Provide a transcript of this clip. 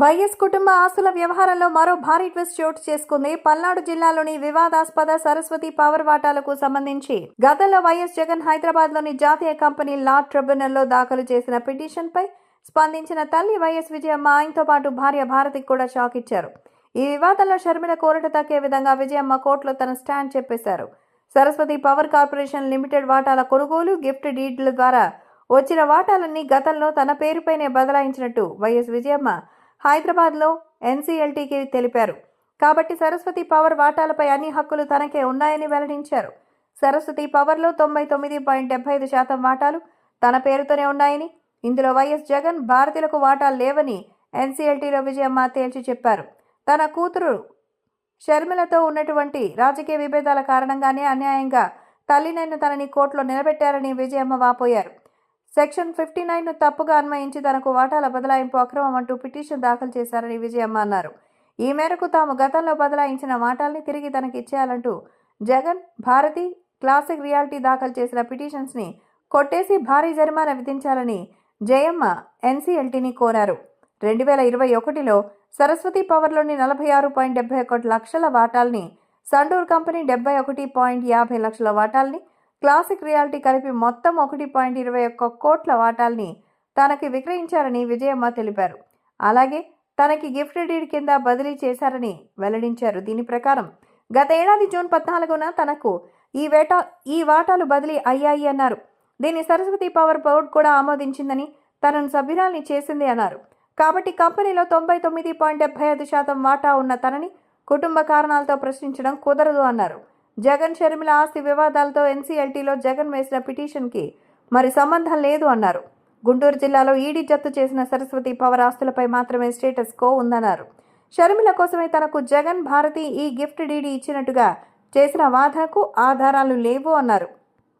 YS కుటుంబ ఆస్తుల వ్యవహారంలో మరో భారీ ట్విస్ట్ చోటు చేసుకుంది. పల్నాడు జిల్లాలోని వివాదాస్పద సరస్వతి పవర్ వాటాలకు సంబంధించి గతంలో వైఎస్ జగన్ హైదరాబాద్లోని జాతీయ కంపెనీ లా ట్రిబ్యునల్లో దాఖలు చేసిన పిటిషన్పై స్పందించిన తల్లి వైఎస్ విజయమ్మ ఆయనతో పాటు భార్య భారతికి కూడా షాక్ ఇచ్చారు. ఈ వివాదంలో షర్మిల కోరట తక్కే విధంగా విజయమ్మ కోర్టులో తన స్టాండ్ చెప్పేశారు. సరస్వతి పవర్ కార్పొరేషన్ లిమిటెడ్ వాటాల కొనుగోలు, గిఫ్ట్ డీడ్ల ద్వారా వచ్చిన వాటాలన్నీ గతంలో తన పేరుపైనే బదలాయించినట్టు వైఎస్ విజయమ్మ హైదరాబాద్లో ఎన్సీఎల్టీకి తెలిపారు. కాబట్టి సరస్వతి పవర్ వాటాలపై అన్ని హక్కులు తనకే ఉన్నాయని వెల్లడించారు. సరస్వతి పవర్లో 99.75% వాటాలు తన పేరుతోనే ఉన్నాయని, ఇందులో వైఎస్ జగన్, భారతీయులకు వాటాలు లేవని ఎన్సీఎల్టీలో విజయమ్మ తేల్చి చెప్పారు. తన కూతురు షర్మిలతో ఉన్నటువంటి రాజకీయ విభేదాల కారణంగానే అన్యాయంగా తల్లినైన తనని కోర్టులో నిలబెట్టారని విజయమ్మ వాపోయారు. సెక్షన్ 59ను తప్పుగా అన్వయించి తనకు వాటాల బదలాయింపు అక్రమం అంటూ పిటిషన్ దాఖలు చేశారని విజయమ్మ అన్నారు. ఈ మేరకు తాము గతంలో బదలాయించిన వాటాల్ని తిరిగి తనకి ఇచ్చేయాలంటూ జగన్, భారతి, క్లాసిక్ రియాలిటీ దాఖలు చేసిన పిటిషన్స్ని కొట్టేసి భారీ జరిమానా విధించాలని జయమ్మ ఎన్సీఎల్టీని కోరారు. 2021లో సరస్వతి పవర్లోని 46.71 లక్షల వాటాల్ని, సండూర్ కంపెనీ 71.50 లక్షల వాటాల్ని, క్లాసిక్ రియాలిటీ కలిపి మొత్తం 1.21 కోట్ల వాటాల్ని తనకి విక్రయించారని విజయమ్మ తెలిపారు. అలాగే తనకి గిఫ్ట్ డీడ్ కింద బదిలీ చేశారని వెల్లడించారు. దీని ప్రకారం గత ఏడాది జూన్ 14న తనకు ఈ వాటాలు బదిలీ అయ్యాయి అన్నారు. దీన్ని సరస్వతి పవర్ బోర్డు కూడా ఆమోదించిందని, తనను సభ్యురాల్ని చేసింది అన్నారు. కాబట్టి కంపెనీలో 99.75% వాటా ఉన్న తనని కుటుంబ కారణాలతో ప్రశ్నించడం కుదరదు అన్నారు. జగన్, షర్మిల ఆస్తి వివాదాలతో ఎన్సీఎల్టీలో జగన్ వేసిన పిటిషన్కి మరి సంబంధం లేదు అన్నారు. గుంటూరు జిల్లాలో ఈడీ జప్తు చేసిన సరస్వతి పవర్ ఆస్తులపై మాత్రమే స్టేటస్ కో ఉందన్నారు. షర్మిల కోసమే తనకు జగన్, భారతి ఈ గిఫ్ట్ డీడీ ఇచ్చినట్టుగా చేసిన వాదనకు ఆధారాలు లేవు అన్నారు.